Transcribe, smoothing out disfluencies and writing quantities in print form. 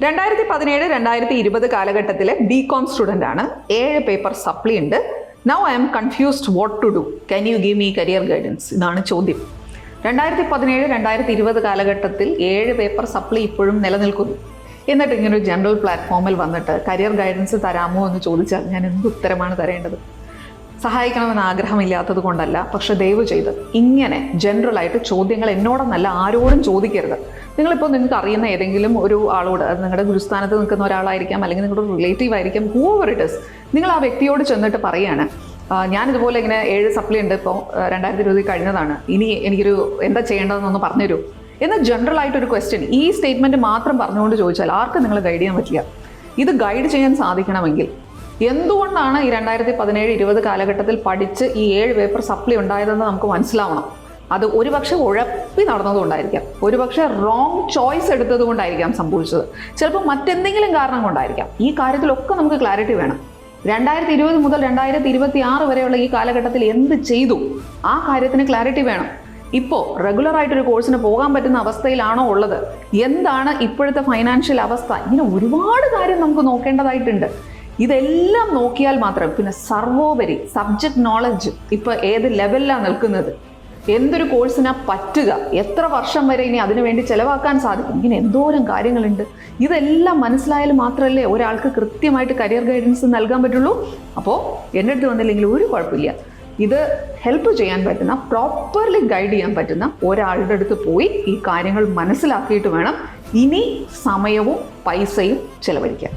2017-2020 കാലഘട്ടത്തിലെ BCom student ആണ്. 7 paper supply ഉണ്ട്. Now I am confused what to do. Can you give me career guidance? ഇതാണ് ചോദ്യം. 2017-2020 കാലഘട്ടത്തിൽ 7 പേപ്പർ സപ്ലി ഇപ്പോഴും നിലനിൽക്കുന്നു. എന്നിട്ട് ഇങ്ങനെ ഒരു ജനറൽ പ്ലാറ്റ്ഫോമിൽ വന്നിട്ട് കരിയർ ഗൈഡൻസ് തരാമോ എന്ന് ചോദിച്ചാൽ ഞാൻ എന്ത് ഉത്തരമാണ് തരേണ്ടത്? സഹായിക്കണമെന്ന് ആഗ്രഹമില്ലാത്തത് കൊണ്ടല്ല, പക്ഷെ ദയവ് ചെയ്ത് ഇങ്ങനെ ജനറലായിട്ട് ചോദ്യങ്ങൾ എന്നോടൊന്നല്ല ആരോടും ചോദിക്കരുത്. നിങ്ങളിപ്പോൾ നിങ്ങൾക്ക് അറിയുന്ന ഏതെങ്കിലും ഒരു ആളോട്, അത് നിങ്ങളുടെ ഗുരുസ്ഥാനത്ത് നിൽക്കുന്ന ഒരാളായിരിക്കാം, അല്ലെങ്കിൽ നിങ്ങളുടെ റിലേറ്റീവ് ആയിരിക്കാം, ഹൂവർ ഇറ്റ് ഇസ്, നിങ്ങൾ ആ വ്യക്തിയോട് ചെന്നിട്ട് പറയാണ്, ഞാനിതുപോലെ ഇങ്ങനെ 7 സപ്ലി ഉണ്ട്, ഇപ്പോൾ 2020 കഴിഞ്ഞതാണ്, ഇനി എനിക്കൊരു എന്താ ചെയ്യേണ്ടതെന്നൊന്ന് പറഞ്ഞുതരൂ എന്ന് ജനറലായിട്ടൊരു ക്വസ്റ്റ്യൻ ഈ സ്റ്റേറ്റ്മെൻറ്റ് മാത്രം പറഞ്ഞുകൊണ്ട് ചോദിച്ചാൽ ആർക്കും നിങ്ങൾ ഗൈഡ് ചെയ്യാൻ പറ്റില്ല. ഇത് ഗൈഡ് ചെയ്യാൻ സാധിക്കണമെങ്കിൽ എന്തുകൊണ്ടാണ് ഈ 2017-20 കാലഘട്ടത്തിൽ പഠിച്ച് ഈ 7 പേപ്പർ സപ്ലി ഉണ്ടായതെന്ന് നമുക്ക് മനസ്സിലാവണം. അത് ഒരുപക്ഷെ ഉഴപ്പി നടന്നതുകൊണ്ടായിരിക്കാം, ഒരുപക്ഷെ റോങ് ചോയ്സ് എടുത്തത് കൊണ്ടായിരിക്കാം സംഭവിച്ചത്, ചിലപ്പോൾ മറ്റെന്തെങ്കിലും കാരണം കൊണ്ടായിരിക്കാം. ഈ കാര്യത്തിലൊക്കെ നമുക്ക് ക്ലാരിറ്റി വേണം. 2020 മുതൽ 2026 വരെയുള്ള ഈ കാലഘട്ടത്തിൽ എന്ത് ചെയ്തു, ആ കാര്യത്തിന് ക്ലാരിറ്റി വേണം. ഇപ്പോൾ റെഗുലറായിട്ടൊരു കോഴ്സിന് പോകാൻ പറ്റുന്ന അവസ്ഥയിലാണോ ഉള്ളത്, എന്താണ് ഇപ്പോഴത്തെ ഫൈനാൻഷ്യൽ അവസ്ഥ, ഇങ്ങനെ ഒരുപാട് കാര്യം നമുക്ക് നോക്കേണ്ടതായിട്ടുണ്ട്. ഇതെല്ലാം നോക്കിയാൽ മാത്രം, പിന്നെ സർവോപരി സബ്ജക്റ്റ് നോളജ് ഇപ്പോൾ ഏത് ലെവലിലാണ് നിൽക്കുന്നത്, എന്തൊരു കോഴ്സിനാ പറ്റുക, എത്ര വർഷം വരെ ഇനി അതിനു വേണ്ടി ചിലവാക്കാൻ സാധിക്കും, ഇങ്ങനെ എന്തോരം കാര്യങ്ങളുണ്ട്. ഇതെല്ലാം മനസ്സിലായാൽ മാത്രമല്ലേ ഒരാൾക്ക് കൃത്യമായിട്ട് കരിയർ ഗൈഡൻസ് നൽകാൻ പറ്റുള്ളൂ. അപ്പോൾ എൻ്റെ അടുത്ത് വന്നില്ലെങ്കിൽ ഒരു കുഴപ്പമില്ല. ഇത് ഹെൽപ്പ് ചെയ്യാൻ പറ്റുന്ന, പ്രോപ്പർലി ഗൈഡ് ചെയ്യാൻ പറ്റുന്ന ഒരാളുടെ അടുത്ത് പോയി ഈ കാര്യങ്ങൾ മനസ്സിലാക്കിയിട്ട് വേണം ഇനി സമയവും പൈസയും ചിലവഴിക്കാൻ.